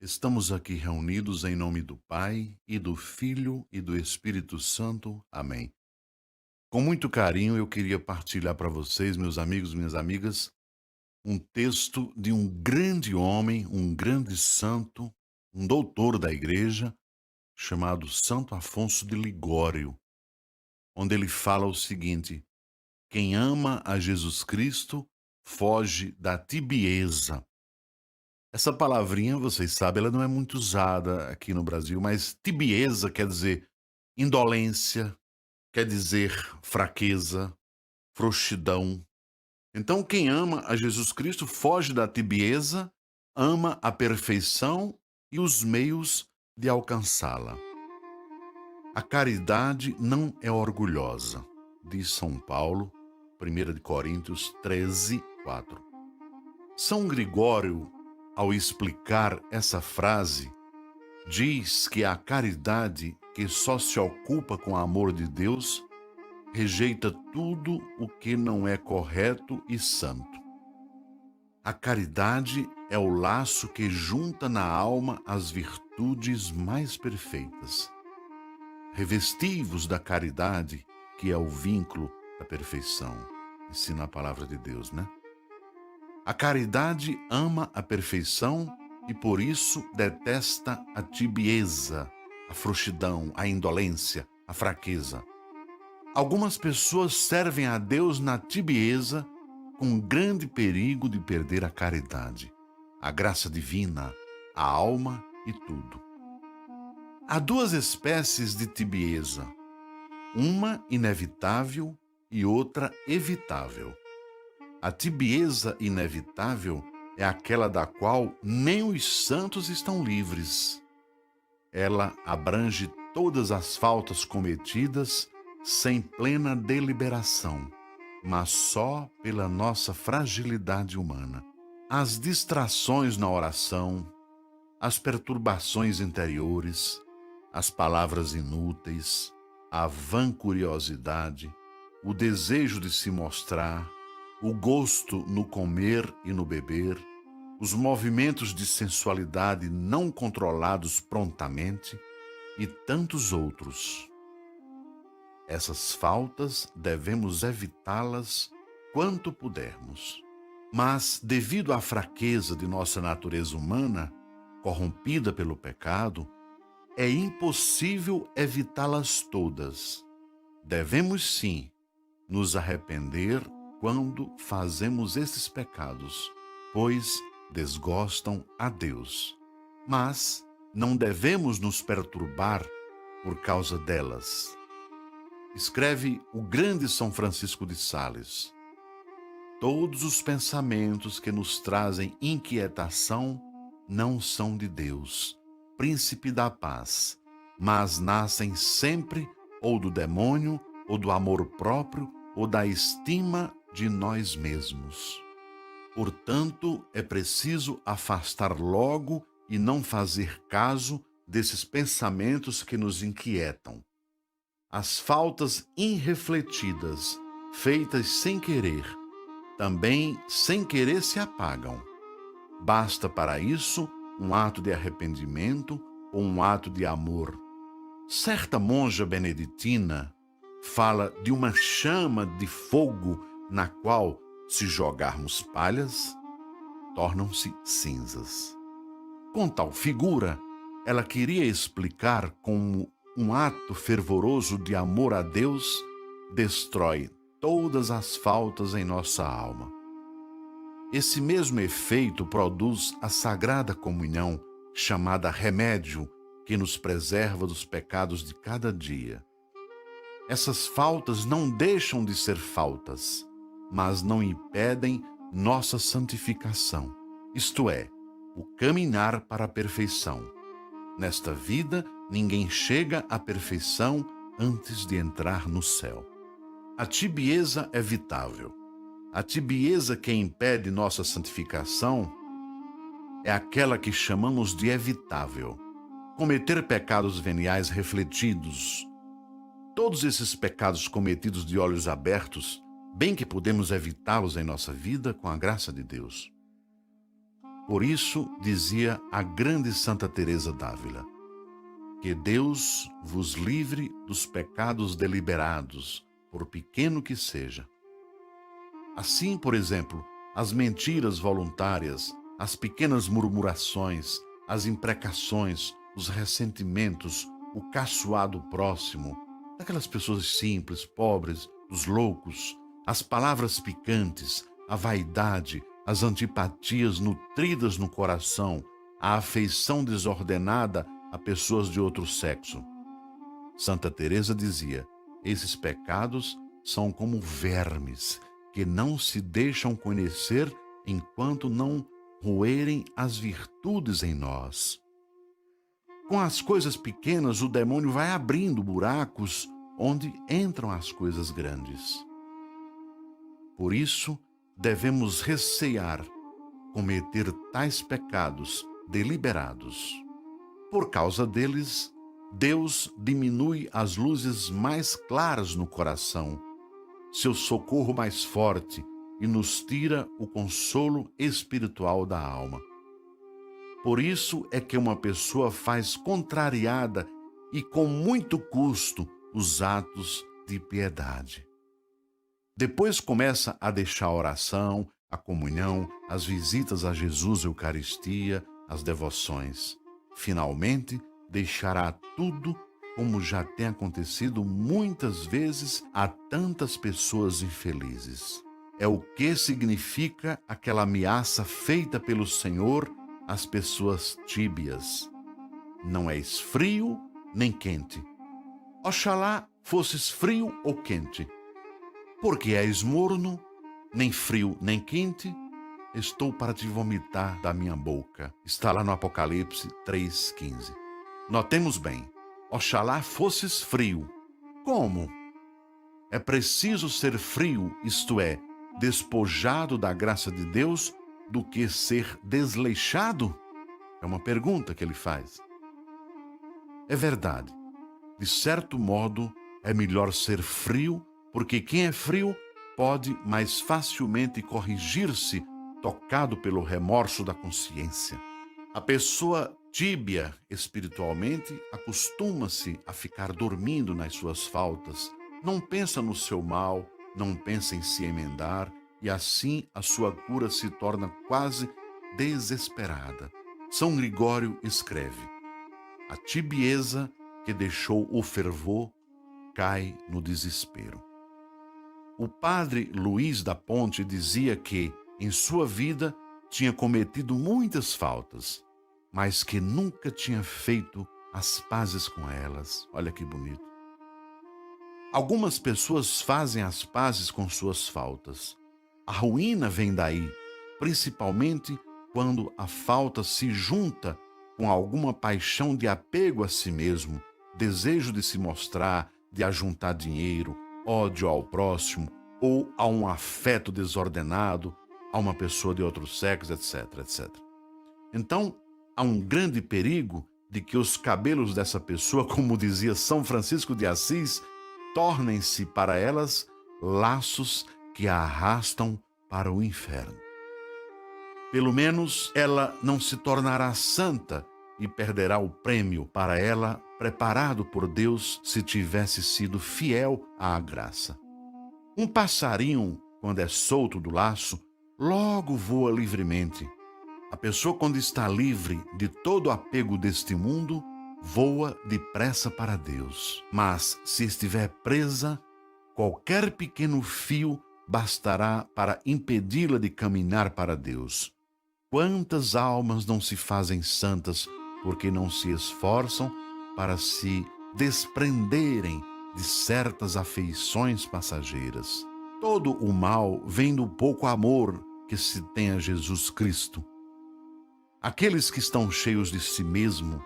Estamos aqui reunidos em nome do Pai, e do Filho, e do Espírito Santo. Amém. Com muito carinho, eu queria partilhar para vocês, meus amigos, minhas amigas, um texto de um grande homem, um grande santo, um doutor da igreja, chamado Santo Afonso de Ligório, onde ele fala o seguinte: quem ama a Jesus Cristo foge da tibieza. Essa palavrinha, vocês sabem, ela não é muito usada aqui no Brasil, mas tibieza quer dizer indolência, quer dizer fraqueza, frouxidão. Então, quem ama a Jesus Cristo foge da tibieza, ama a perfeição e os meios de alcançá-la. A caridade não é orgulhosa, diz São Paulo, 1 de Coríntios 13, 4. São Gregório, ao explicar essa frase, diz que a caridade que só se ocupa com o amor de Deus rejeita tudo o que não é correto e santo. A caridade é o laço que junta na alma as virtudes mais perfeitas. Revesti-vos da caridade, que é o vínculo da perfeição. Ensina a palavra de Deus, né? A caridade ama a perfeição e por isso detesta a tibieza, a frouxidão, a indolência, a fraqueza. Algumas pessoas servem a Deus na tibieza, com grande perigo de perder a caridade, a graça divina, a alma e tudo. Há duas espécies de tibieza, uma inevitável e outra evitável. A tibieza inevitável é aquela da qual nem os santos estão livres. Ela abrange todas as faltas cometidas sem plena deliberação, mas só pela nossa fragilidade humana. As distrações na oração, as perturbações interiores, as palavras inúteis, a vancuriosidade, o desejo de se mostrar, o gosto no comer e no beber, os movimentos de sensualidade não controlados prontamente e tantos outros. Essas faltas devemos evitá-las quanto pudermos. Mas, devido à fraqueza de nossa natureza humana, corrompida pelo pecado, é impossível evitá-las todas. Devemos sim nos arrepender quando fazemos esses pecados, pois desgostam a Deus. Mas não devemos nos perturbar por causa delas. Escreve o grande São Francisco de Sales: todos os pensamentos que nos trazem inquietação não são de Deus, príncipe da paz, mas nascem sempre ou do demônio, ou do amor próprio, ou da estima de nós mesmos. Portanto, é preciso afastar logo e não fazer caso desses pensamentos que nos inquietam. As faltas irrefletidas, feitas sem querer, também sem querer se apagam. Basta para isso um ato de arrependimento ou um ato de amor. Certa monja beneditina fala de uma chama de fogo na qual, se jogarmos palhas, tornam-se cinzas. Com tal figura, ela queria explicar como um ato fervoroso de amor a Deus destrói todas as faltas em nossa alma. Esse mesmo efeito produz a Sagrada Comunhão, chamada remédio, que nos preserva dos pecados de cada dia. Essas faltas não deixam de ser faltas, mas não impedem nossa santificação, isto é, o caminhar para a perfeição. Nesta vida, ninguém chega à perfeição antes de entrar no céu. A tibieza é evitável. A tibieza que impede nossa santificação é aquela que chamamos de evitável. Cometer pecados veniais refletidos. Todos esses pecados cometidos de olhos abertos, bem que podemos evitá-los em nossa vida com a graça de Deus. Por isso, dizia a grande Santa Teresa d'Ávila: que Deus vos livre dos pecados deliberados, por pequeno que seja. Assim, por exemplo, as mentiras voluntárias, as pequenas murmurações, as imprecações, os ressentimentos, o caçoado próximo, daquelas pessoas simples, pobres, dos loucos, as palavras picantes, a vaidade, as antipatias nutridas no coração, a afeição desordenada a pessoas de outro sexo. Santa Teresa dizia: esses pecados são como vermes que não se deixam conhecer enquanto não roerem as virtudes em nós. Com as coisas pequenas, o demônio vai abrindo buracos onde entram as coisas grandes. Por isso, devemos recear cometer tais pecados deliberados. Por causa deles, Deus diminui as luzes mais claras no coração, seu socorro mais forte, e nos tira o consolo espiritual da alma. Por isso é que uma pessoa faz contrariada e com muito custo os atos de piedade. Depois começa a deixar a oração, a comunhão, as visitas a Jesus, a Eucaristia, as devoções. Finalmente, deixará tudo como já tem acontecido muitas vezes a tantas pessoas infelizes. É o que significa aquela ameaça feita pelo Senhor às pessoas tíbias. Não és frio nem quente. Oxalá fosses frio ou quente. Porque és morno, nem frio nem quente, estou para te vomitar da minha boca. Está lá no Apocalipse 3,15. Notemos bem, oxalá fosses frio. Como? É preciso ser frio, isto é, despojado da graça de Deus, do que ser desleixado? É uma pergunta que ele faz. É verdade. De certo modo, é melhor ser frio, porque quem é frio pode mais facilmente corrigir-se, tocado pelo remorso da consciência. A pessoa tíbia espiritualmente acostuma-se a ficar dormindo nas suas faltas, não pensa no seu mal, não pensa em se emendar, e assim a sua cura se torna quase desesperada. São Gregório escreve: a tibieza que deixou o fervor cai no desespero. O padre Luís da Ponte dizia que, em sua vida, tinha cometido muitas faltas, mas que nunca tinha feito as pazes com elas. Olha que bonito. Algumas pessoas fazem as pazes com suas faltas. A ruína vem daí, principalmente quando a falta se junta com alguma paixão de apego a si mesmo, desejo de se mostrar, de ajuntar dinheiro, ódio ao próximo ou a um afeto desordenado a uma pessoa de outro sexo, etc, etc. Então, há um grande perigo de que os cabelos dessa pessoa, como dizia São Francisco de Assis, tornem-se para elas laços que a arrastam para o inferno. Pelo menos ela não se tornará santa e perderá o prêmio para ela preparado por Deus se tivesse sido fiel à graça. Um passarinho, quando é solto do laço, logo voa livremente. A pessoa, quando está livre de todo apego deste mundo, voa depressa para Deus. Mas, se estiver presa, qualquer pequeno fio bastará para impedi-la de caminhar para Deus. Quantas almas não se fazem santas porque não se esforçam para se desprenderem de certas afeições passageiras? Todo o mal vem do pouco amor que se tem a Jesus Cristo. Aqueles que estão cheios de si mesmo,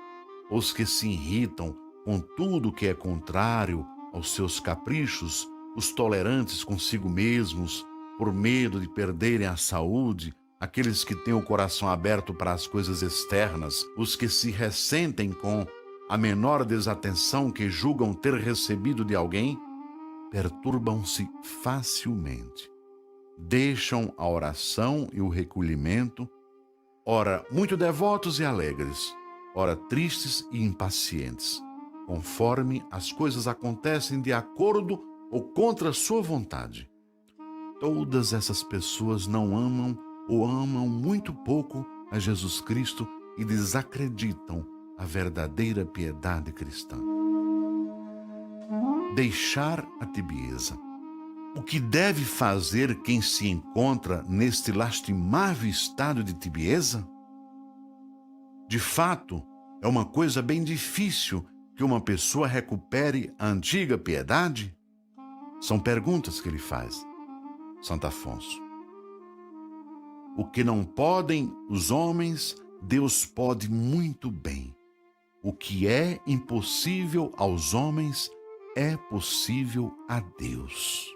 os que se irritam com tudo que é contrário aos seus caprichos, os tolerantes consigo mesmos, por medo de perderem a saúde, aqueles que têm o coração aberto para as coisas externas, os que se ressentem com a menor desatenção que julgam ter recebido de alguém, perturbam-se facilmente. Deixam a oração e o recolhimento, ora muito devotos e alegres, ora tristes e impacientes, conforme as coisas acontecem de acordo ou contra a sua vontade. Todas essas pessoas não amam ou amam muito pouco a Jesus Cristo e desacreditam a verdadeira piedade cristã. Deixar a tibieza. O que deve fazer quem se encontra neste lastimável estado de tibieza? De fato, é uma coisa bem difícil que uma pessoa recupere a antiga piedade? São perguntas que ele faz, Santo Afonso. O que não podem os homens, Deus pode muito bem. O que é impossível aos homens é possível a Deus.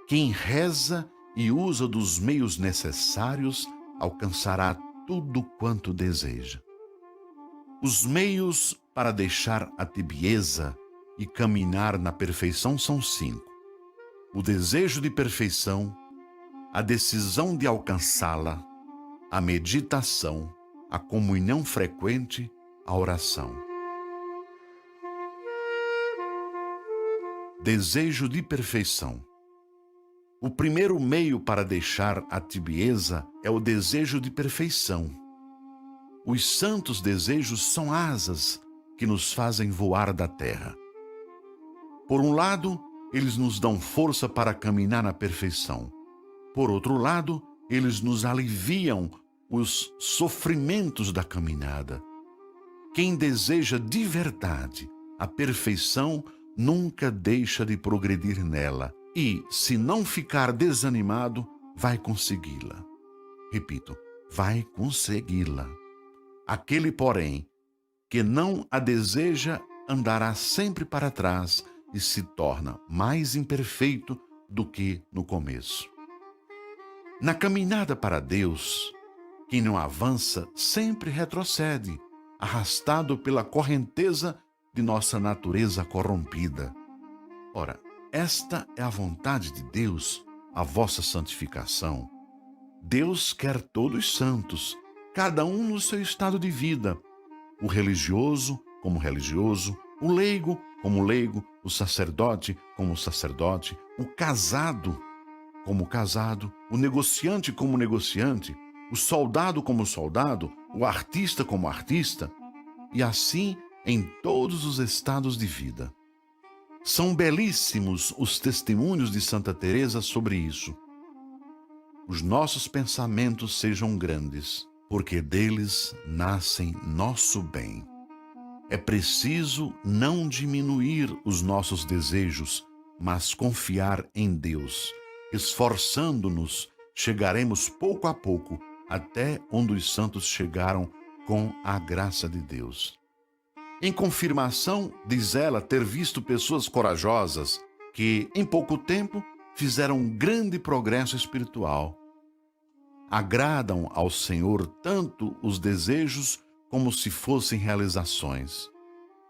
Quem reza e usa dos meios necessários alcançará tudo quanto deseja. Os meios para deixar a tibieza e caminhar na perfeição são 5. O desejo de perfeição, a decisão de alcançá-la, a meditação, a comunhão frequente, a oração. Desejo de perfeição. O primeiro meio para deixar a tibieza é o desejo de perfeição. Os santos desejos são asas que nos fazem voar da terra. Por um lado, eles nos dão força para caminhar na perfeição. Por outro lado, eles nos aliviam os sofrimentos da caminhada. Quem deseja de verdade a perfeição nunca deixa de progredir nela e, se não ficar desanimado, vai consegui-la. Repito, vai consegui-la. Aquele, porém, que não a deseja andará sempre para trás e se torna mais imperfeito do que no começo. Na caminhada para Deus, quem não avança sempre retrocede, arrastado pela correnteza de nossa natureza corrompida. Ora, esta é a vontade de Deus, a vossa santificação. Deus quer todos santos, cada um no seu estado de vida. O religioso como religioso, o leigo como leigo, o sacerdote como sacerdote, o casado como casado, o negociante como negociante, o soldado como soldado, o artista como artista, e assim em todos os estados de vida. São belíssimos os testemunhos de Santa Teresa sobre isso. Os nossos pensamentos sejam grandes, porque deles nascem nosso bem. É preciso não diminuir os nossos desejos, mas confiar em Deus. Esforçando-nos, chegaremos pouco a pouco até onde os santos chegaram com a graça de Deus. Em confirmação, diz ela ter visto pessoas corajosas que, em pouco tempo, fizeram um grande progresso espiritual. Agradam ao Senhor tanto os desejos como se fossem realizações.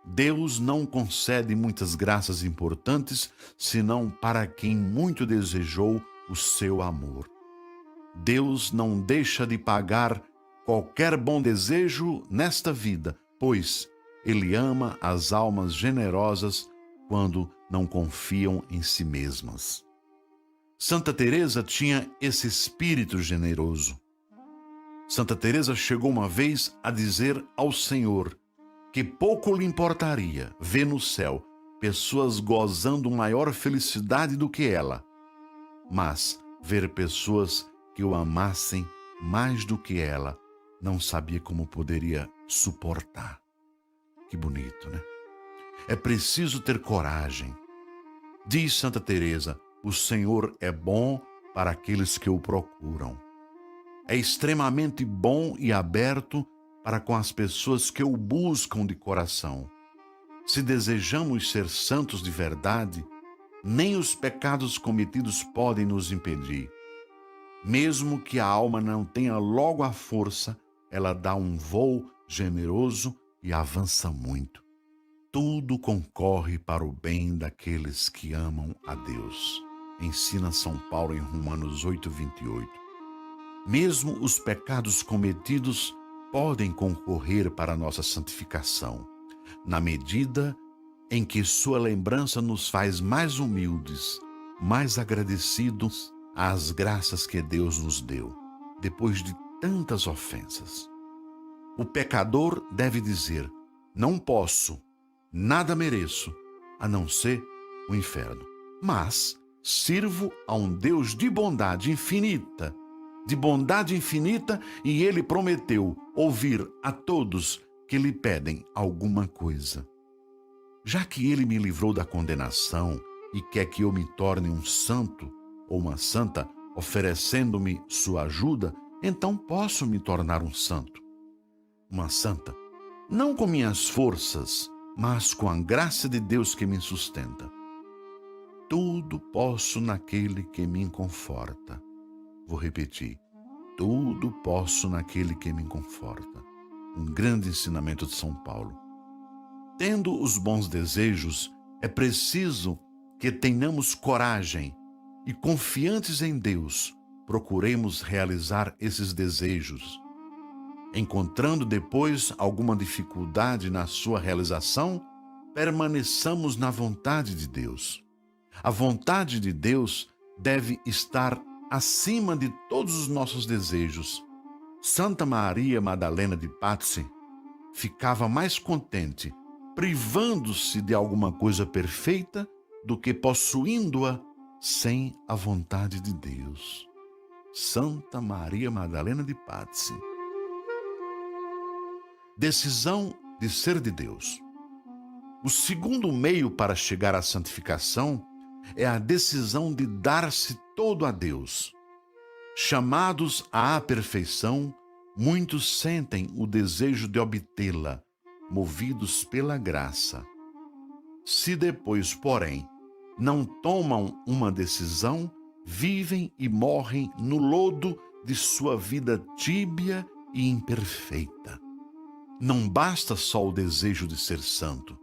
Deus não concede muitas graças importantes, senão para quem muito desejou o seu amor. Deus não deixa de pagar qualquer bom desejo nesta vida, pois Ele ama as almas generosas quando não confiam em si mesmas. Santa Teresa tinha esse espírito generoso. Santa Teresa chegou uma vez a dizer ao Senhor que pouco lhe importaria ver no céu pessoas gozando maior felicidade do que ela, mas ver pessoas que o amassem mais do que ela, não sabia como poderia suportar. Que bonito, né? É preciso ter coragem. Diz Santa Teresa, o Senhor é bom para aqueles que o procuram. É extremamente bom e aberto para com as pessoas que o buscam de coração. Se desejamos ser santos de verdade, nem os pecados cometidos podem nos impedir. Mesmo que a alma não tenha logo a força, ela dá um voo generoso e avança muito. Tudo concorre para o bem daqueles que amam a Deus. Ensina São Paulo em Romanos 8:28. Mesmo os pecados cometidos podem concorrer para a nossa santificação, na medida em que sua lembrança nos faz mais humildes, mais agradecidos às graças que Deus nos deu, depois de tantas ofensas. O pecador deve dizer: não posso, nada mereço, a não ser o inferno. Mas sirvo a um Deus de bondade infinita, e Ele prometeu ouvir a todos que lhe pedem alguma coisa. Já que Ele me livrou da condenação e quer que eu me torne um santo ou uma santa, oferecendo-me sua ajuda, então posso me tornar um santo, uma santa, não com minhas forças, mas com a graça de Deus que me sustenta. Tudo posso naquele que me conforta. Vou repetir: tudo posso naquele que me conforta. Um grande ensinamento de São Paulo. Tendo os bons desejos, é preciso que tenhamos coragem e, confiantes em Deus, procuremos realizar esses desejos. Encontrando depois alguma dificuldade na sua realização, permaneçamos na vontade de Deus. A vontade de Deus deve estar acima de todos os nossos desejos. Santa Maria Madalena de Pazzi ficava mais contente privando-se de alguma coisa perfeita do que possuindo-a sem a vontade de Deus. Santa Maria Madalena de Pazzi. Decisão de ser de Deus. O segundo meio para chegar à santificação é a decisão de dar-se todo a Deus. Chamados à perfeição, muitos sentem o desejo de obtê-la, movidos pela graça. Se depois, porém, não tomam uma decisão, vivem e morrem no lodo de sua vida tíbia e imperfeita. Não basta só o desejo de ser santo,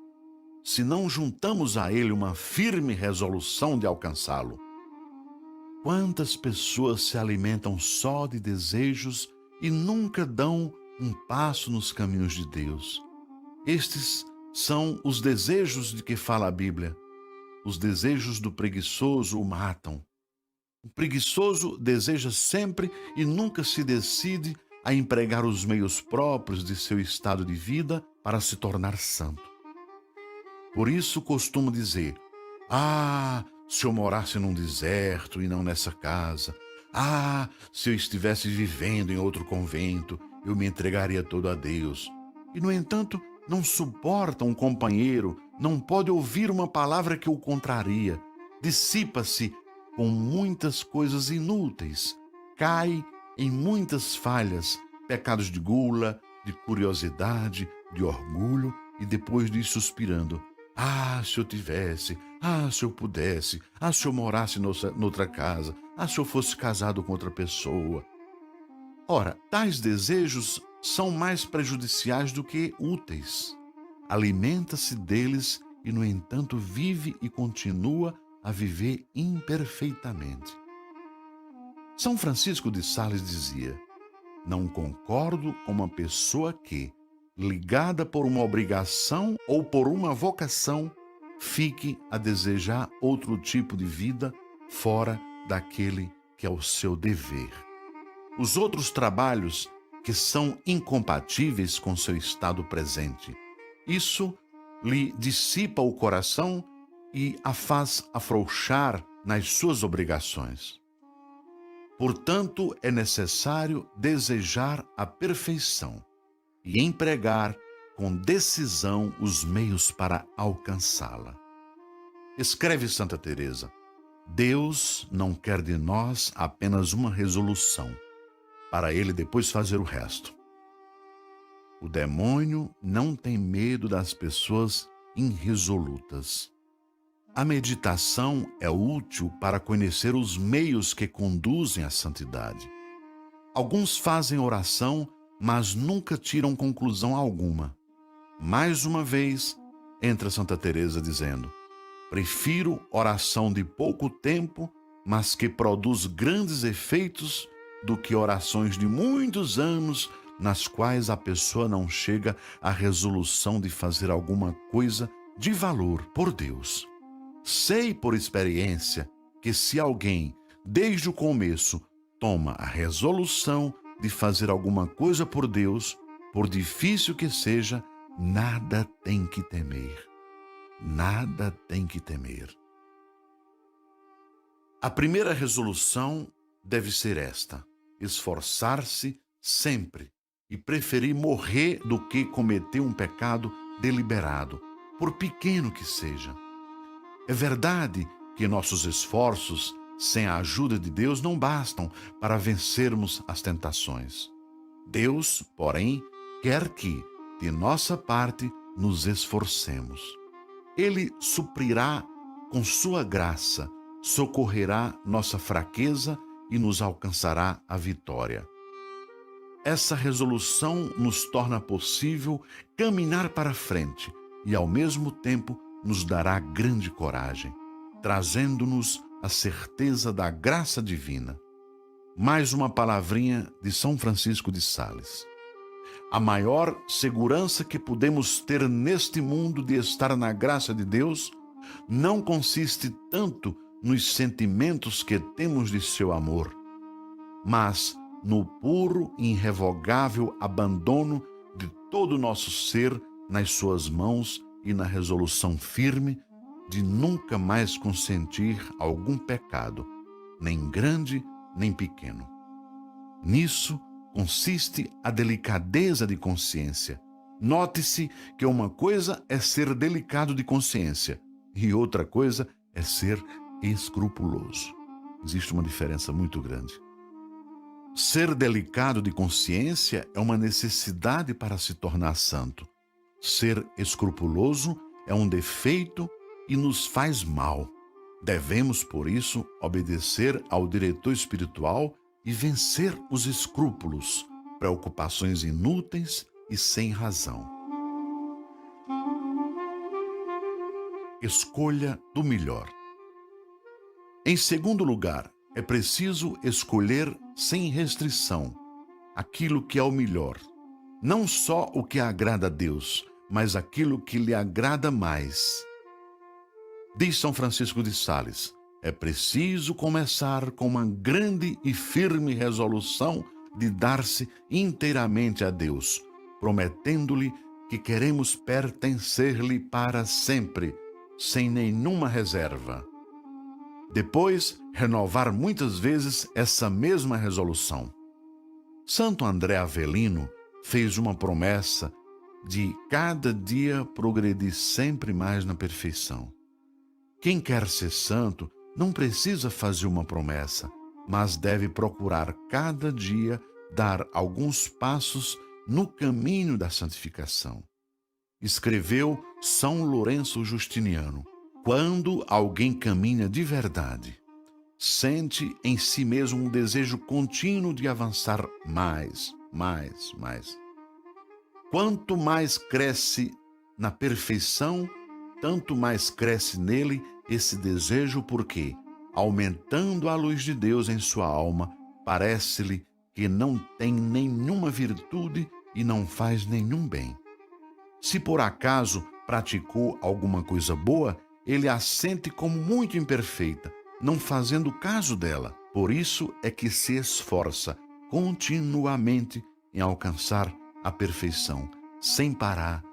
se não juntamos a ele uma firme resolução de alcançá-lo. Quantas pessoas se alimentam só de desejos e nunca dão um passo nos caminhos de Deus? Estes são os desejos de que fala a Bíblia. Os desejos do preguiçoso o matam. O preguiçoso deseja sempre e nunca se decide a empregar os meios próprios de seu estado de vida para se tornar santo. Por isso costumo dizer: se eu morasse num deserto e não nessa casa. Se eu estivesse vivendo em outro convento, eu me entregaria todo a Deus. E, no entanto, não suporta um companheiro, não pode ouvir uma palavra que o contraria. Dissipa-se com muitas coisas inúteis, cai em muitas falhas, pecados de gula, de curiosidade, de orgulho, e depois diz suspirando: se eu tivesse, se eu pudesse, se eu morasse noutra casa, se eu fosse casado com outra pessoa. Ora, tais desejos são mais prejudiciais do que úteis. Alimenta-se deles e, no entanto, vive e continua a viver imperfeitamente. São Francisco de Sales dizia: não concordo com uma pessoa que, ligada por uma obrigação ou por uma vocação, fique a desejar outro tipo de vida fora daquele que é o seu dever. Os outros trabalhos que são incompatíveis com seu estado presente. Isso lhe dissipa o coração e a faz afrouxar nas suas obrigações. Portanto, é necessário desejar a perfeição e empregar com decisão os meios para alcançá-la. Escreve Santa Teresa: Deus não quer de nós apenas uma resolução, para ele depois fazer o resto. O demônio não tem medo das pessoas irresolutas. A meditação é útil para conhecer os meios que conduzem à santidade. Alguns fazem oração, mas nunca tiram conclusão alguma. Mais uma vez, entra Santa Teresa dizendo: prefiro oração de pouco tempo, mas que produz grandes efeitos, do que orações de muitos anos nas quais a pessoa não chega à resolução de fazer alguma coisa de valor por Deus. Sei por experiência que se alguém, desde o começo, toma a resolução de fazer alguma coisa por Deus, por difícil que seja, nada tem que temer. Nada tem que temer. A primeira resolução deve ser esta: esforçar-se sempre e preferir morrer do que cometer um pecado deliberado, por pequeno que seja. É verdade que nossos esforços, sem a ajuda de Deus, não bastam para vencermos as tentações. Deus, porém, quer que, de nossa parte, nos esforcemos. Ele suprirá com sua graça, socorrerá nossa fraqueza e nos alcançará a vitória. Essa resolução nos torna possível caminhar para frente e, ao mesmo tempo, nos dará grande coragem, trazendo-nos a certeza da graça divina. Mais uma palavrinha de São Francisco de Sales. A maior segurança que podemos ter neste mundo de estar na graça de Deus não consiste tanto nos sentimentos que temos de seu amor, mas no puro e irrevogável abandono de todo o nosso ser nas suas mãos e na resolução firme de nunca mais consentir algum pecado, nem grande nem pequeno. Nisso consiste a delicadeza de consciência. Note-se que uma coisa é ser delicado de consciência e outra coisa é ser escrupuloso. Existe uma diferença muito grande. Ser delicado de consciência é uma necessidade para se tornar santo. Ser escrupuloso é um defeito e nos faz mal. Devemos, por isso, obedecer ao diretor espiritual e vencer os escrúpulos, preocupações inúteis e sem razão. Escolha do melhor. Em segundo lugar, é preciso escolher sem restrição aquilo que é o melhor. Não só o que agrada a Deus, mas aquilo que lhe agrada mais. Diz São Francisco de Sales: é preciso começar com uma grande e firme resolução de dar-se inteiramente a Deus, prometendo-lhe que queremos pertencer-lhe para sempre, sem nenhuma reserva. Depois, renovar muitas vezes essa mesma resolução. Santo André Avelino fez uma promessa de cada dia progredir sempre mais na perfeição. Quem quer ser santo não precisa fazer uma promessa, mas deve procurar cada dia dar alguns passos no caminho da santificação. Escreveu São Lourenço Justiniano: quando alguém caminha de verdade, sente em si mesmo um desejo contínuo de avançar mais. Quanto mais cresce na perfeição, tanto mais cresce nele esse desejo, porque, aumentando a luz de Deus em sua alma, parece-lhe que não tem nenhuma virtude e não faz nenhum bem. Se por acaso praticou alguma coisa boa, ele a sente como muito imperfeita, não fazendo caso dela. Por isso é que se esforça continuamente em alcançar a perfeição, sem parar.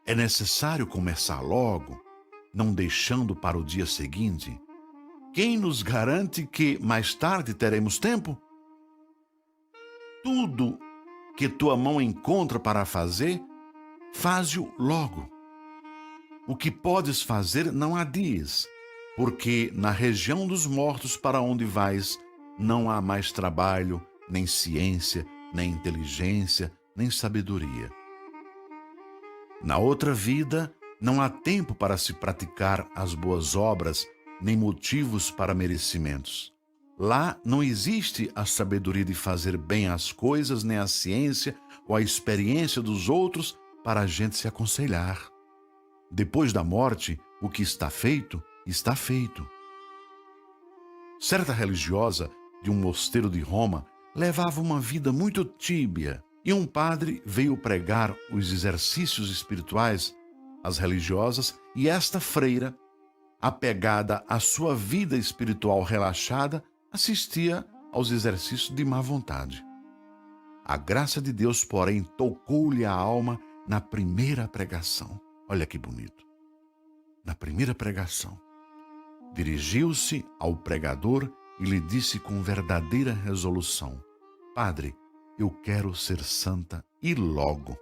É necessário começar logo, não deixando para o dia seguinte. Quem nos garante que mais tarde teremos tempo? Tudo que tua mão encontra para fazer, faze-o logo. O que podes fazer não adies, porque na região dos mortos para onde vais não há mais trabalho, nem ciência, nem inteligência, nem sabedoria. Na outra vida não há tempo para se praticar as boas obras, nem motivos para merecimentos. Lá não existe a sabedoria de fazer bem as coisas, nem a ciência ou a experiência dos outros para a gente se aconselhar. Depois da morte, o que está feito, está feito. Certa religiosa de um mosteiro de Roma levava uma vida muito tíbia e um padre veio pregar os exercícios espirituais às religiosas e esta freira, apegada à sua vida espiritual relaxada, assistia aos exercícios de má vontade. A graça de Deus, porém, tocou-lhe a alma na primeira pregação. Olha que bonito. Na primeira pregação, dirigiu-se ao pregador e lhe disse com verdadeira resolução: Padre, eu quero ser santa e logo.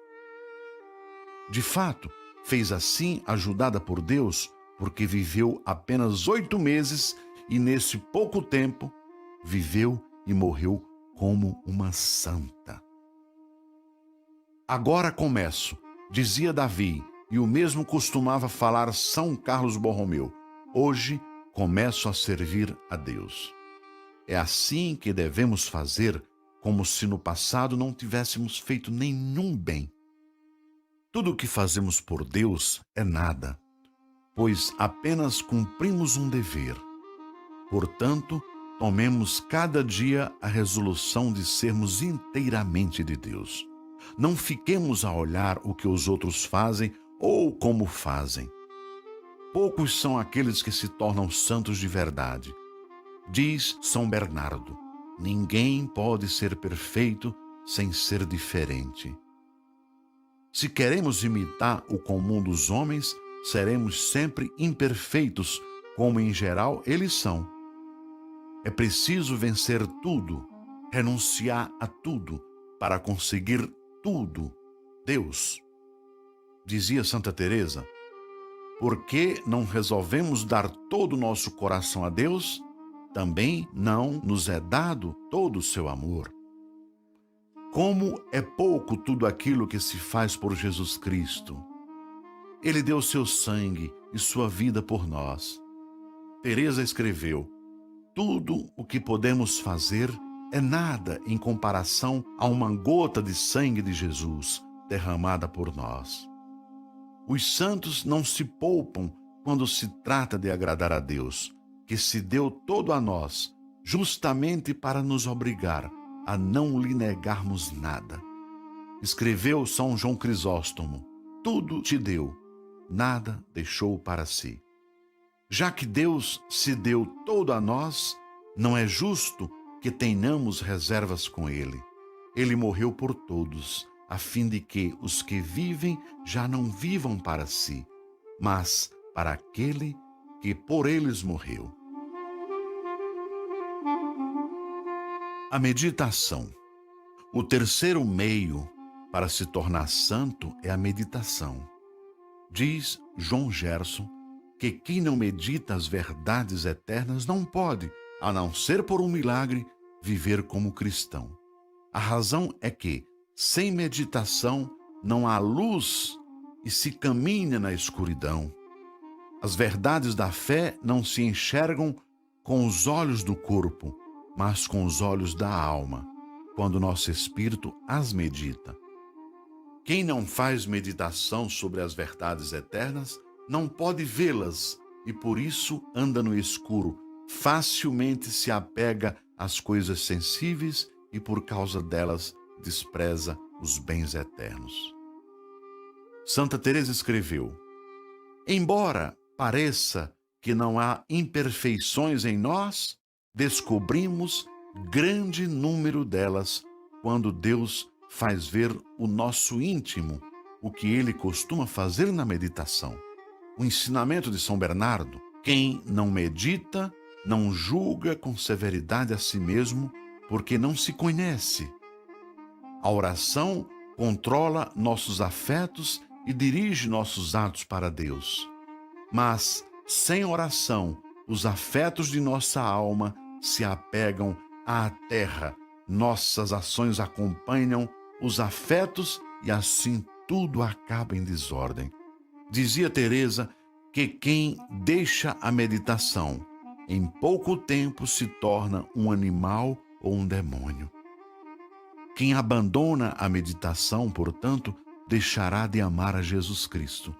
De fato, fez assim, ajudada por Deus, porque viveu apenas 8 meses e nesse pouco tempo viveu e morreu como uma santa. Agora começo, dizia Davi, e o mesmo costumava falar São Carlos Borromeu. Hoje começo a servir a Deus. É assim que devemos fazer, como se no passado não tivéssemos feito nenhum bem. Tudo o que fazemos por Deus é nada, pois apenas cumprimos um dever. Portanto, tomemos cada dia a resolução de sermos inteiramente de Deus. Não fiquemos a olhar o que os outros fazem ou como fazem. Poucos são aqueles que se tornam santos de verdade. Diz São Bernardo: ninguém pode ser perfeito sem ser diferente. Se queremos imitar o comum dos homens, seremos sempre imperfeitos, como em geral eles são. É preciso vencer tudo, renunciar a tudo, para conseguir tudo. Deus. Dizia Santa Teresa: por que não resolvemos dar todo o nosso coração a Deus? Também não nos é dado todo o seu amor. Como é pouco tudo aquilo que se faz por Jesus Cristo. Ele deu seu sangue e sua vida por nós. Teresa escreveu: tudo o que podemos fazer é nada em comparação a uma gota de sangue de Jesus derramada por nós. Os santos não se poupam quando se trata de agradar a Deus, que se deu todo a nós, justamente para nos obrigar a não lhe negarmos nada. Escreveu São João Crisóstomo: tudo te deu, nada deixou para si. Já que Deus se deu todo a nós, não é justo que tenhamos reservas com Ele. Ele morreu por todos, a fim de que os que vivem já não vivam para si, mas para aquele que por eles morreu. A meditação. O terceiro meio para se tornar santo é a meditação. Diz João Gerson que quem não medita as verdades eternas não pode, a não ser por um milagre, viver como cristão. A razão é que, sem meditação, não há luz e se caminha na escuridão. As verdades da fé não se enxergam com os olhos do corpo, mas com os olhos da alma, quando nosso espírito as medita. Quem não faz meditação sobre as verdades eternas não pode vê-las e por isso anda no escuro, facilmente se apega às coisas sensíveis e por causa delas despreza os bens eternos. Santa Teresa escreveu: embora pareça que não há imperfeições em nós, descobrimos grande número delas quando Deus faz ver o nosso íntimo, o que ele costuma fazer na meditação. O ensinamento de São Bernardo: quem não medita, não julga com severidade a si mesmo, porque não se conhece. A oração controla nossos afetos e dirige nossos atos para Deus. Mas, sem oração, os afetos de nossa alma se apegam à terra. Nossas ações acompanham os afetos e assim tudo acaba em desordem. Dizia Teresa que quem deixa a meditação, em pouco tempo se torna um animal ou um demônio. Quem abandona a meditação, portanto, deixará de amar a Jesus Cristo.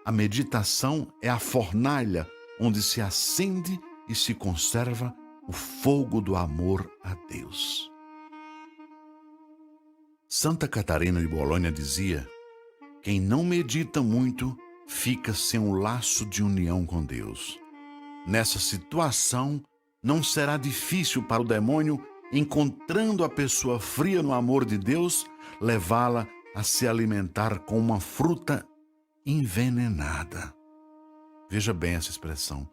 A meditação é a fornalha onde se acende e se conserva o fogo do amor a Deus. Santa Catarina de Bolonha dizia: quem não medita muito fica sem um laço de união com Deus. Nessa situação, não será difícil para o demônio, encontrando a pessoa fria no amor de Deus, levá-la a se alimentar com uma fruta envenenada. Veja bem essa expressão.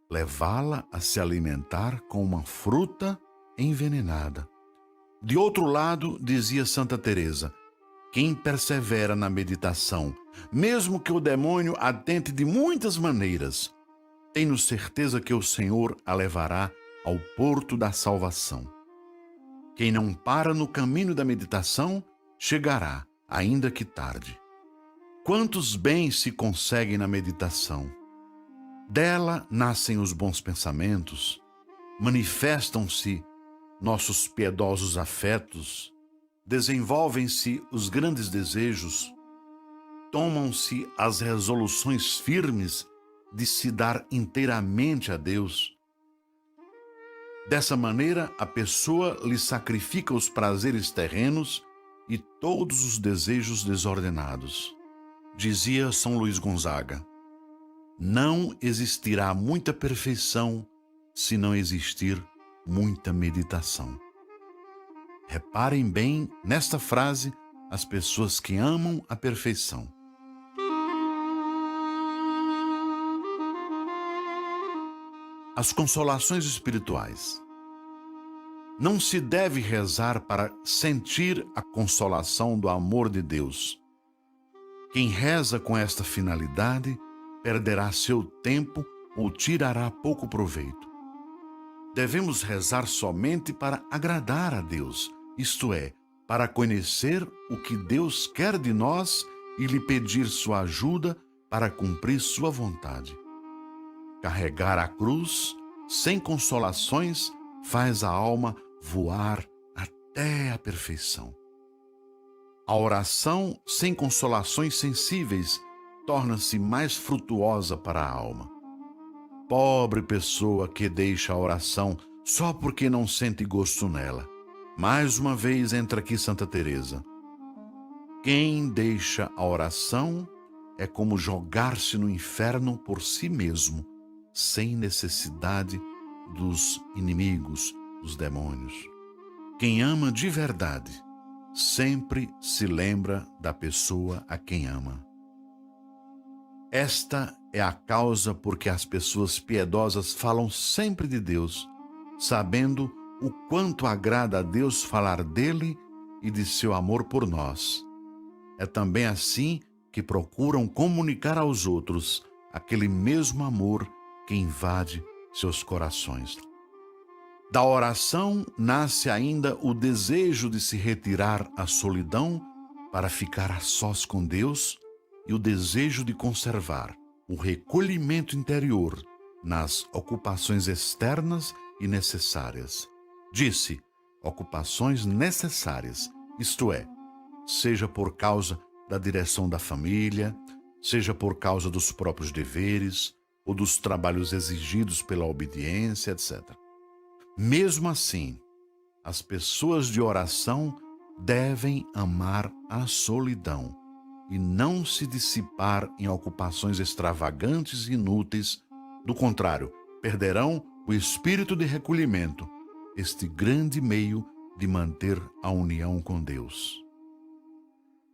Levá-la a se alimentar com uma fruta envenenada. De outro lado, dizia Santa Teresa, quem persevera na meditação, mesmo que o demônio a tente de muitas maneiras, tenho certeza que o Senhor a levará ao porto da salvação. Quem não para no caminho da meditação, chegará, ainda que tarde. Quantos bens se conseguem na meditação? Dela nascem os bons pensamentos, manifestam-se nossos piedosos afetos, desenvolvem-se os grandes desejos, tomam-se as resoluções firmes de se dar inteiramente a Deus. Dessa maneira, a pessoa lhe sacrifica os prazeres terrenos e todos os desejos desordenados. Dizia São Luís Gonzaga: não existirá muita perfeição se não existir muita meditação. Reparem bem nesta frase as pessoas que amam a perfeição. As consolações espirituais. Não se deve rezar para sentir a consolação do amor de Deus. Quem reza com esta finalidade perderá seu tempo ou tirará pouco proveito. Devemos rezar somente para agradar a Deus, isto é, para conhecer o que Deus quer de nós e lhe pedir sua ajuda para cumprir sua vontade. Carregar a cruz, sem consolações, faz a alma voar até a perfeição. A oração, sem consolações sensíveis, torna-se mais frutuosa para a alma. Pobre pessoa que deixa a oração só porque não sente gosto nela. Mais uma vez entra aqui Santa Teresa. Quem deixa a oração é como jogar-se no inferno por si mesmo, sem necessidade dos inimigos, dos demônios. Quem ama de verdade sempre se lembra da pessoa a quem ama. Esta é a causa por que as pessoas piedosas falam sempre de Deus, sabendo o quanto agrada a Deus falar dele e de seu amor por nós. É também assim que procuram comunicar aos outros aquele mesmo amor que invade seus corações. Da oração nasce ainda o desejo de se retirar à solidão para ficar a sós com Deus e o desejo de conservar o recolhimento interior nas ocupações externas e necessárias. Disse, ocupações necessárias, isto é, seja por causa da direção da família, seja por causa dos próprios deveres ou dos trabalhos exigidos pela obediência, etc. Mesmo assim, as pessoas de oração devem amar a solidão e não se dissipar em ocupações extravagantes e inúteis. Do contrário, perderão o espírito de recolhimento, este grande meio de manter a união com Deus.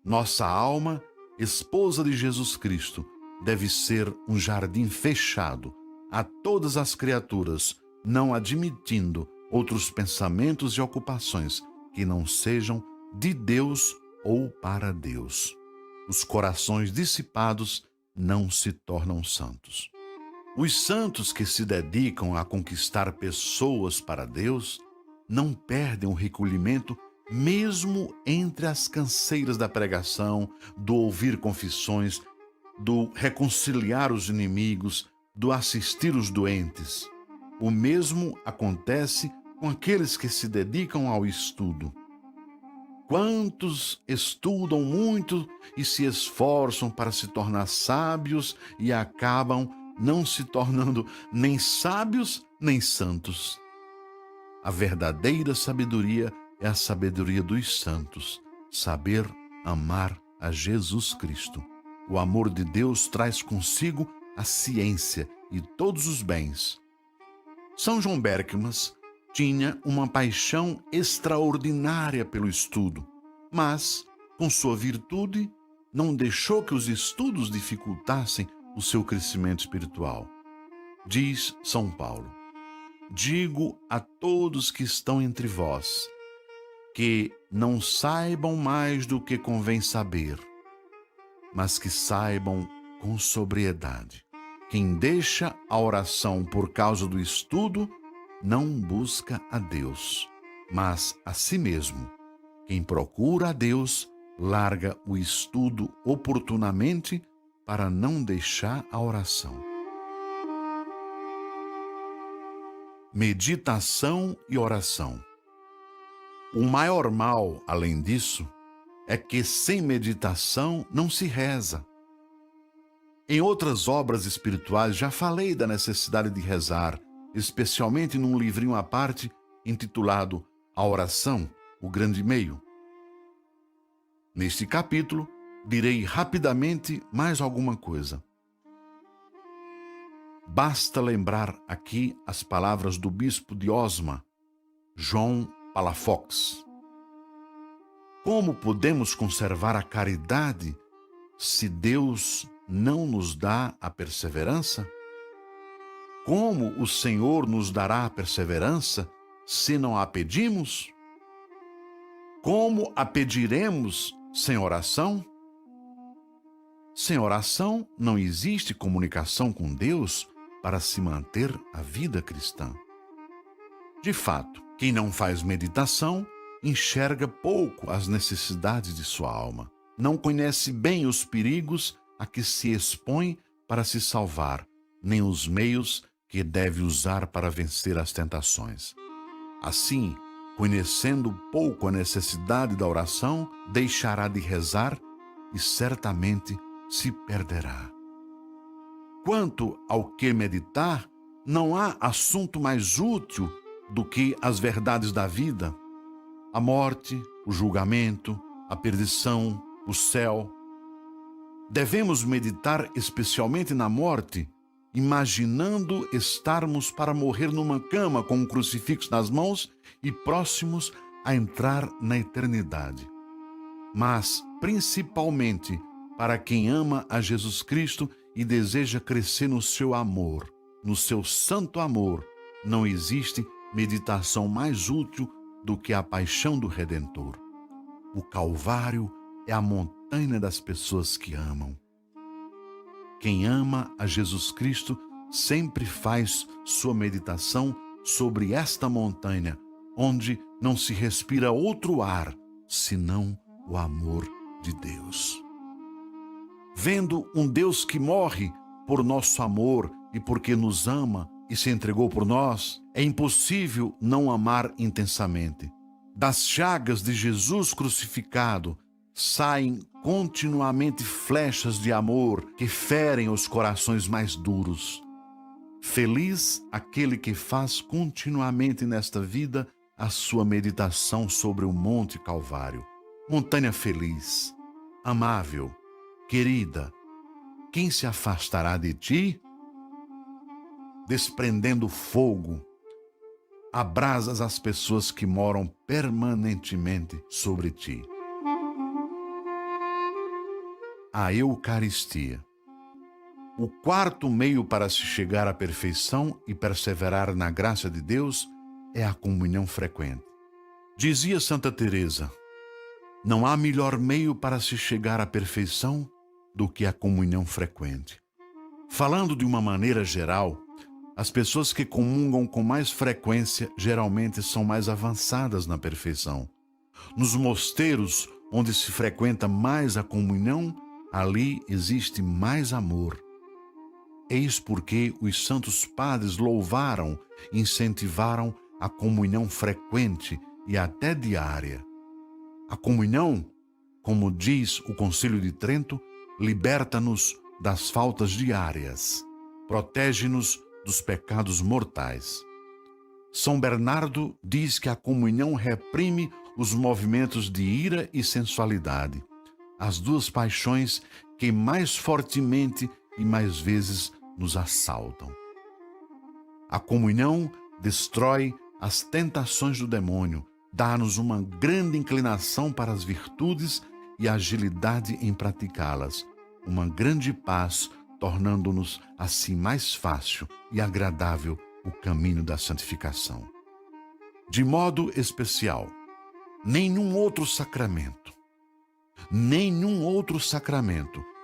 Nossa alma, esposa de Jesus Cristo, deve ser um jardim fechado a todas as criaturas, não admitindo outros pensamentos e ocupações que não sejam de Deus ou para Deus. Os corações dissipados não se tornam santos. Os santos que se dedicam a conquistar pessoas para Deus não perdem o recolhimento mesmo entre as canseiras da pregação, do ouvir confissões, do reconciliar os inimigos, do assistir os doentes. O mesmo acontece com aqueles que se dedicam ao estudo. Quantos estudam muito e se esforçam para se tornar sábios e acabam não se tornando nem sábios nem santos. A verdadeira sabedoria é a sabedoria dos santos, saber amar a Jesus Cristo. O amor de Deus traz consigo a ciência e todos os bens. São João Berckmas tinha uma paixão extraordinária pelo estudo, mas, com sua virtude, não deixou que os estudos dificultassem o seu crescimento espiritual. Diz São Paulo: digo a todos que estão entre vós, que não saibam mais do que convém saber, mas que saibam com sobriedade. Quem deixa a oração por causa do estudo, não busca a Deus, mas a si mesmo. Quem procura a Deus, larga o estudo oportunamente para não deixar a oração. Meditação e oração. O maior mal, além disso, é que sem meditação não se reza. Em outras obras espirituais já falei da necessidade de rezar, especialmente num livrinho à parte intitulado A Oração, o Grande Meio. Neste capítulo, direi rapidamente mais alguma coisa. Basta lembrar aqui as palavras do bispo de Osma, João Palafox. Como podemos conservar a caridade se Deus não nos dá a perseverança? Como o Senhor nos dará a perseverança se não a pedimos? Como a pediremos sem oração? Sem oração não existe comunicação com Deus para se manter a vida cristã. De fato, quem não faz meditação enxerga pouco as necessidades de sua alma, não conhece bem os perigos a que se expõe para se salvar, nem os meios que deve usar para vencer as tentações. Assim, conhecendo pouco a necessidade da oração, deixará de rezar e certamente se perderá. Quanto ao que meditar, não há assunto mais útil do que as verdades da vida, a morte, o julgamento, a perdição, o céu. Devemos meditar especialmente na morte, imaginando estarmos para morrer numa cama com um crucifixo nas mãos e próximos a entrar na eternidade. Mas, principalmente, para quem ama a Jesus Cristo e deseja crescer no seu amor, no seu santo amor, não existe meditação mais útil do que a paixão do Redentor. O Calvário é a montanha das pessoas que amam. Quem ama a Jesus Cristo sempre faz sua meditação sobre esta montanha, onde não se respira outro ar, senão o amor de Deus. Vendo um Deus que morre por nosso amor e porque nos ama e se entregou por nós, é impossível não amar intensamente. Das chagas de Jesus crucificado saem continuamente flechas de amor que ferem os corações mais duros. Feliz aquele que faz continuamente nesta vida a sua meditação sobre o Monte Calvário. Montanha feliz, amável, querida, quem se afastará de ti? Desprendendo fogo, abrasas as pessoas que moram permanentemente sobre ti. A Eucaristia. O quarto meio para se chegar à perfeição e perseverar na graça de Deus é a comunhão frequente. Dizia Santa Teresa: não há melhor meio para se chegar à perfeição do que a comunhão frequente. Falando de uma maneira geral, as pessoas que comungam com mais frequência geralmente são mais avançadas na perfeição. Nos mosteiros, onde se frequenta mais a comunhão, ali existe mais amor. Eis porque os santos padres louvaram e incentivaram a comunhão frequente e até diária. A comunhão, como diz o Concílio de Trento, liberta-nos das faltas diárias, protege-nos dos pecados mortais. São Bernardo diz que a comunhão reprime os movimentos de ira e sensualidade, as duas paixões que mais fortemente e mais vezes nos assaltam. A comunhão destrói as tentações do demônio, dá-nos uma grande inclinação para as virtudes e agilidade em praticá-las, uma grande paz, tornando-nos assim mais fácil e agradável o caminho da santificação. De modo especial, nenhum outro sacramento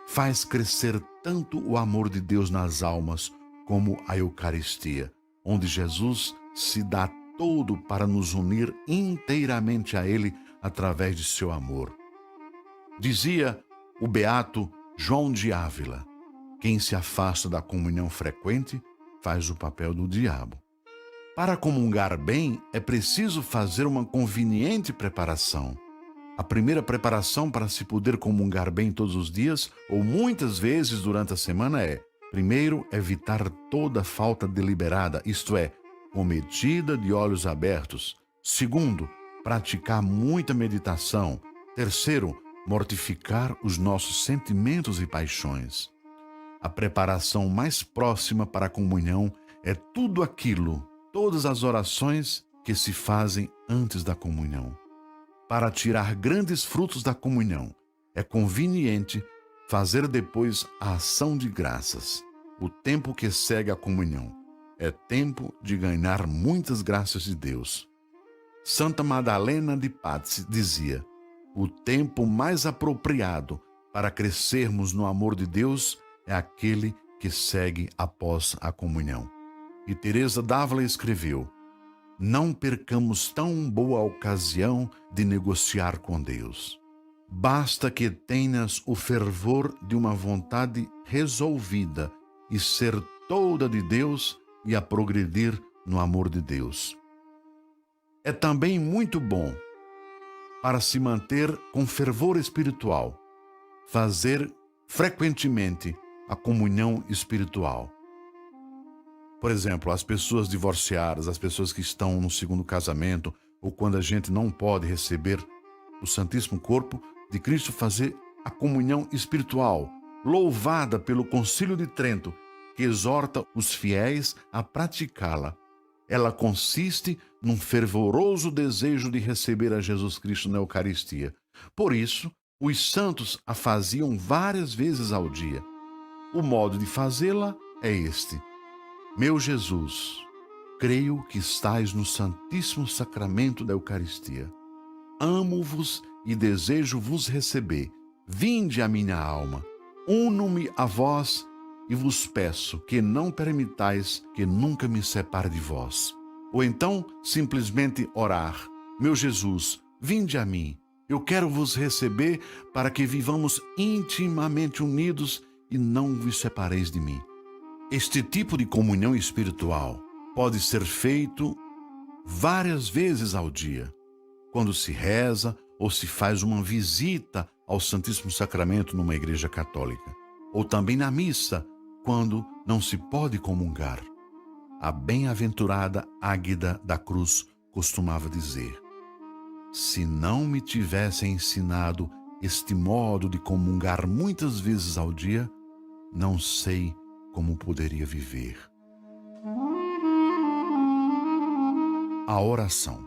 faz crescer tanto o amor de Deus nas almas como a Eucaristia, onde Jesus se dá todo para nos unir inteiramente a Ele através de seu amor. Dizia o beato João de Ávila: quem se afasta da comunhão frequente faz o papel do diabo. Para comungar bem, é preciso fazer uma conveniente preparação. A primeira preparação para se poder comungar bem todos os dias, ou muitas vezes durante a semana, é, primeiro, evitar toda falta deliberada, isto é, cometida de olhos abertos. Segundo, praticar muita meditação. Terceiro, mortificar os nossos sentimentos e paixões. A preparação mais próxima para a comunhão é tudo aquilo, todas as orações que se fazem antes da comunhão. Para tirar grandes frutos da comunhão, é conveniente fazer depois a ação de graças. O tempo que segue a comunhão é tempo de ganhar muitas graças de Deus. Santa Madalena de Pazzi dizia: o tempo mais apropriado para crescermos no amor de Deus é aquele que segue após a comunhão. E Teresa d'Ávila escreveu: não percamos tão boa ocasião de negociar com Deus. Basta que tenhas o fervor de uma vontade resolvida e ser toda de Deus e a progredir no amor de Deus. É também muito bom, para se manter com fervor espiritual, fazer frequentemente a comunhão espiritual. Por exemplo, as pessoas divorciadas, as pessoas que estão no segundo casamento, ou quando a gente não pode receber o Santíssimo Corpo de Cristo, fazer a comunhão espiritual, louvada pelo Concílio de Trento, que exorta os fiéis a praticá-la. Ela consiste num fervoroso desejo de receber a Jesus Cristo na Eucaristia. Por isso, os santos a faziam várias vezes ao dia. O modo de fazê-la é este: meu Jesus, creio que estais no Santíssimo Sacramento da Eucaristia. Amo-vos e desejo vos receber. Vinde a minha alma, uno-me a vós e vos peço que não permitais que nunca me separe de vós. Ou então, simplesmente orar: meu Jesus, vinde a mim. Eu quero vos receber para que vivamos intimamente unidos e não vos separeis de mim. Este tipo de comunhão espiritual pode ser feito várias vezes ao dia, quando se reza ou se faz uma visita ao Santíssimo Sacramento numa igreja católica, ou também na missa, quando não se pode comungar. A bem-aventurada Águeda da Cruz costumava dizer: se não me tivesse ensinado este modo de comungar muitas vezes ao dia, não sei como poderia viver. A oração.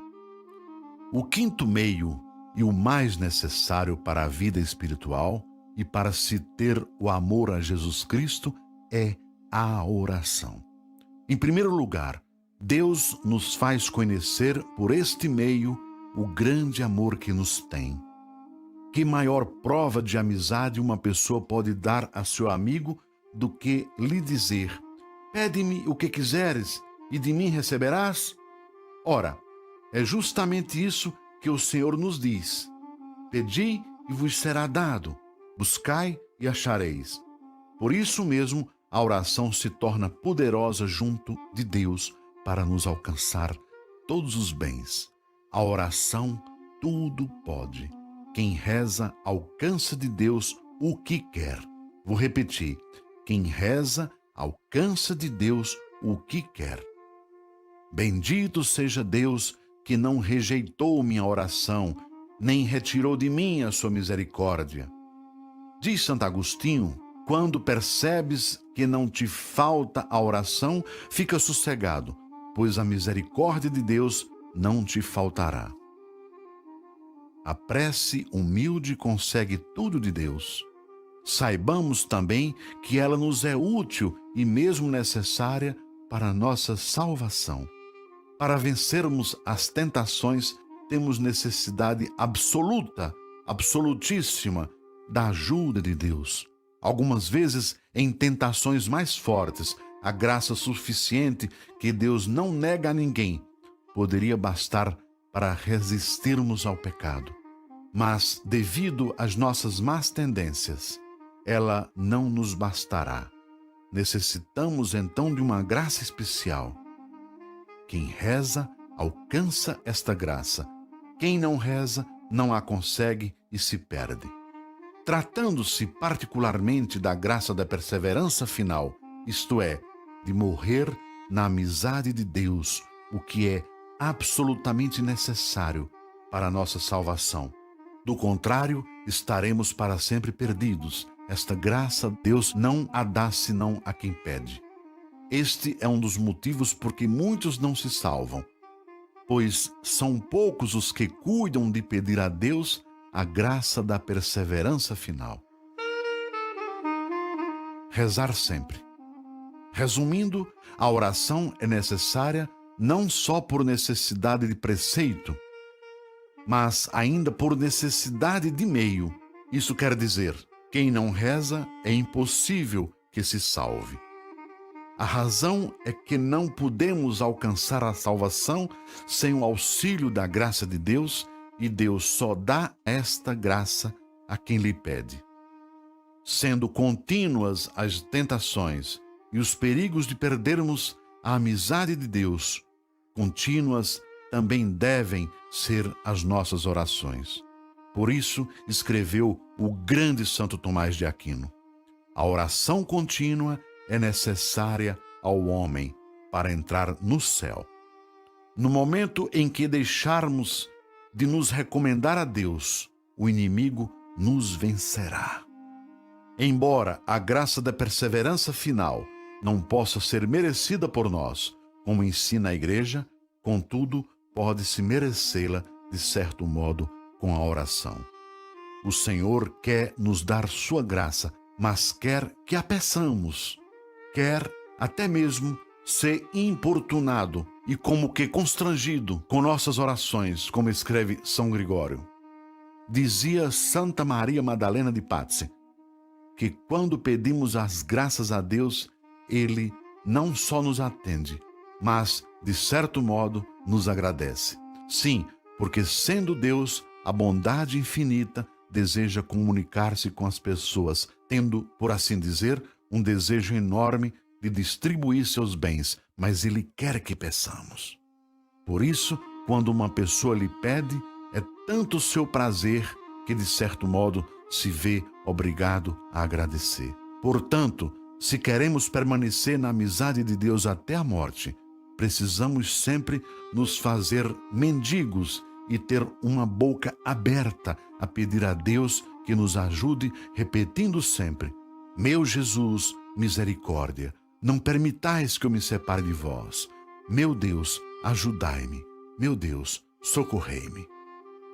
O quinto meio e o mais necessário para a vida espiritual e para se ter o amor a Jesus Cristo é a oração. Em primeiro lugar, Deus nos faz conhecer por este meio o grande amor que nos tem. Que maior prova de amizade uma pessoa pode dar a seu amigo do que lhe dizer: pede-me o que quiseres e de mim receberás? Ora, é justamente isso que o Senhor nos diz: pedi e vos será dado, buscai e achareis. Por isso mesmo, a oração se torna poderosa junto de Deus para nos alcançar todos os bens. A oração tudo pode. Quem reza alcança de Deus o que quer. Vou repetir: quem reza alcança de Deus o que quer. Bendito seja Deus que não rejeitou minha oração, nem retirou de mim a sua misericórdia. Diz Santo Agostinho: quando percebes que não te falta a oração, fica sossegado, pois a misericórdia de Deus não te faltará. A prece humilde consegue tudo de Deus. Saibamos também que ela nos é útil e mesmo necessária para a nossa salvação. Para vencermos as tentações, temos necessidade absoluta, absolutíssima, da ajuda de Deus. Algumas vezes, em tentações mais fortes, a graça suficiente que Deus não nega a ninguém poderia bastar para resistirmos ao pecado. Mas, devido às nossas más tendências, ela não nos bastará. Necessitamos então de uma graça especial. Quem reza alcança esta graça. Quem não reza não a consegue e se perde. Tratando-se particularmente da graça da perseverança final, isto é, de morrer na amizade de Deus, o que é absolutamente necessário para a nossa salvação. Do contrário, estaremos para sempre perdidos. Esta graça Deus não a dá senão a quem pede. Este é um dos motivos por que muitos não se salvam, pois são poucos os que cuidam de pedir a Deus a graça da perseverança final. Rezar sempre. Resumindo, a oração é necessária não só por necessidade de preceito, mas ainda por necessidade de meio. Isso quer dizer, quem não reza é impossível que se salve. A razão é que não podemos alcançar a salvação sem o auxílio da graça de Deus, e Deus só dá esta graça a quem lhe pede. Sendo contínuas as tentações e os perigos de perdermos a amizade de Deus, contínuas também devem ser as nossas orações. Por isso, escreveu o grande Santo Tomás de Aquino: a oração contínua é necessária ao homem para entrar no céu. No momento em que deixarmos de nos recomendar a Deus, o inimigo nos vencerá. Embora a graça da perseverança final não possa ser merecida por nós, como ensina a Igreja, contudo, pode-se merecê-la, de certo modo, com a oração. O Senhor quer nos dar sua graça, mas quer que a peçamos. Quer até mesmo ser importunado e como que constrangido com nossas orações, como escreve São Gregório. Dizia Santa Maria Madalena de Pazzi que quando pedimos as graças a Deus, Ele não só nos atende, mas, de certo modo, nos agradece. Sim, porque sendo Deus a bondade infinita, deseja comunicar-se com as pessoas, tendo, por assim dizer, um desejo enorme de distribuir seus bens, mas Ele quer que peçamos. Por isso, quando uma pessoa lhe pede, é tanto o seu prazer que, de certo modo, se vê obrigado a agradecer. Portanto, se queremos permanecer na amizade de Deus até a morte, precisamos sempre nos fazer mendigos e ter uma boca aberta a pedir a Deus que nos ajude, repetindo sempre: meu Jesus, misericórdia, não permitais que eu me separe de vós. Meu Deus, ajudai-me. Meu Deus, socorrei-me.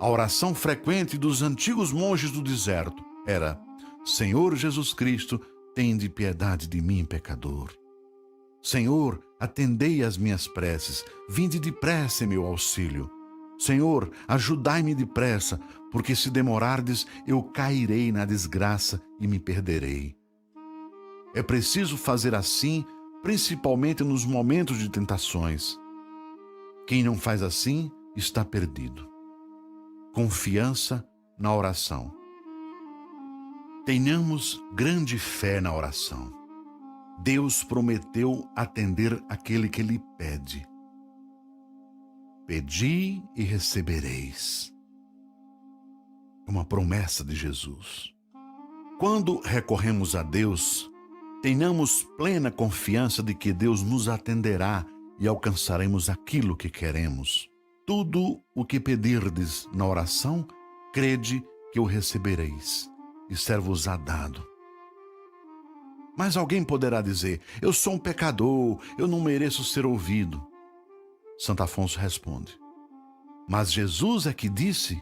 A oração frequente dos antigos monges do deserto era: Senhor Jesus Cristo, tende piedade de mim, pecador. Senhor, atendei às minhas preces, vinde depressa em meu auxílio. Senhor, ajudai-me depressa, porque se demorardes, eu cairei na desgraça e me perderei. É preciso fazer assim, principalmente nos momentos de tentações. Quem não faz assim, está perdido. Confiança na oração. Tenhamos grande fé na oração. Deus prometeu atender aquele que lhe pede. Pedi e recebereis. Uma promessa de Jesus. Quando recorremos a Deus, tenhamos plena confiança de que Deus nos atenderá e alcançaremos aquilo que queremos. Tudo o que pedirdes na oração, crede que o recebereis, e ser-vos-á dado. Mas alguém poderá dizer: eu sou um pecador, eu não mereço ser ouvido. Santo Afonso responde: mas Jesus é que disse: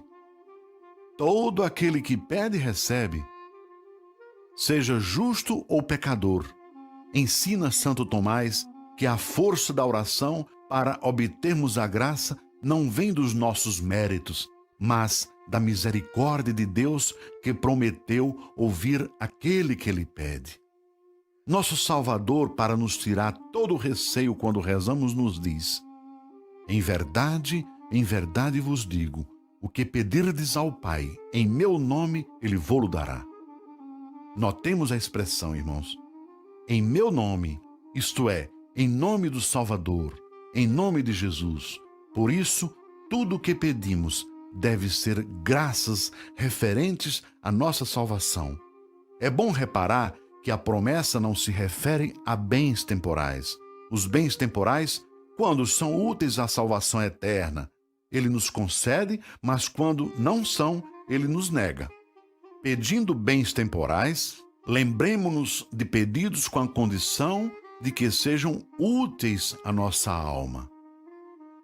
todo aquele que pede, recebe. Seja justo ou pecador, ensina Santo Tomás que a força da oração para obtermos a graça não vem dos nossos méritos, mas da misericórdia de Deus que prometeu ouvir aquele que lhe pede. Nosso Salvador, para nos tirar todo o receio quando rezamos, nos diz: em verdade vos digo, o que pedirdes ao Pai, em meu nome, Ele vô-lo dará. Notemos a expressão, irmãos. Em meu nome, isto é, em nome do Salvador, em nome de Jesus. Por isso, tudo o que pedimos deve ser graças referentes à nossa salvação. É bom reparar que a promessa não se refere a bens temporais. Os bens temporais, quando são úteis à salvação eterna, Ele nos concede, mas quando não são, Ele nos nega. Pedindo bens temporais, lembremo-nos de pedidos com a condição de que sejam úteis à nossa alma.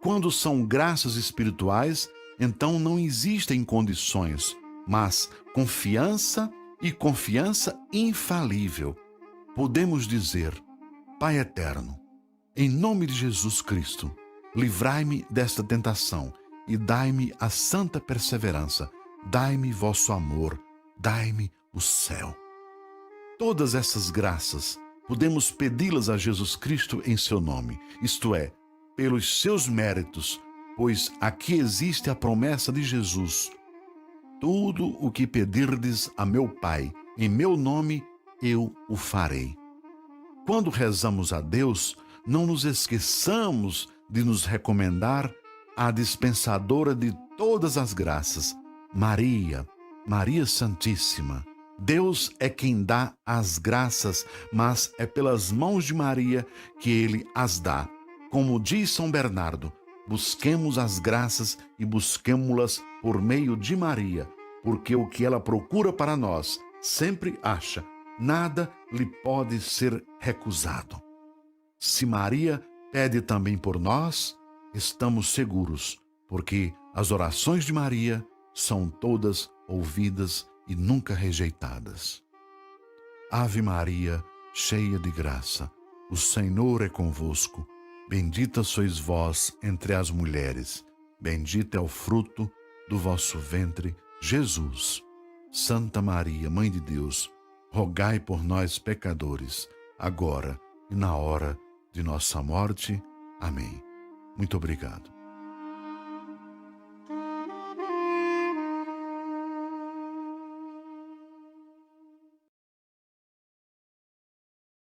Quando são graças espirituais, então não existem condições, mas confiança e confiança infalível. Podemos dizer: Pai eterno, em nome de Jesus Cristo, livrai-me desta tentação e dai-me a santa perseverança, dai-me vosso amor, dai-me o céu. Todas essas graças podemos pedi-las a Jesus Cristo em seu nome, isto é, pelos seus méritos, pois aqui existe a promessa de Jesus: tudo o que pedirdes a meu Pai, em meu nome, eu o farei. Quando rezamos a Deus, não nos esqueçamos de nos recomendar à dispensadora de todas as graças, Maria, Maria Santíssima. Deus é quem dá as graças, mas é pelas mãos de Maria que Ele as dá. Como diz São Bernardo, busquemos as graças e busquemo-las por meio de Maria, porque o que ela procura para nós sempre acha, nada lhe pode ser recusado. Se Maria pede também por nós, estamos seguros, porque as orações de Maria são todas ouvidas e nunca rejeitadas. Ave Maria, cheia de graça, o Senhor é convosco. Bendita sois vós entre as mulheres, bendito é o fruto do vosso ventre, Jesus. Santa Maria, Mãe de Deus, rogai por nós, pecadores, agora e na hora de nossa morte. Amém. Muito obrigado.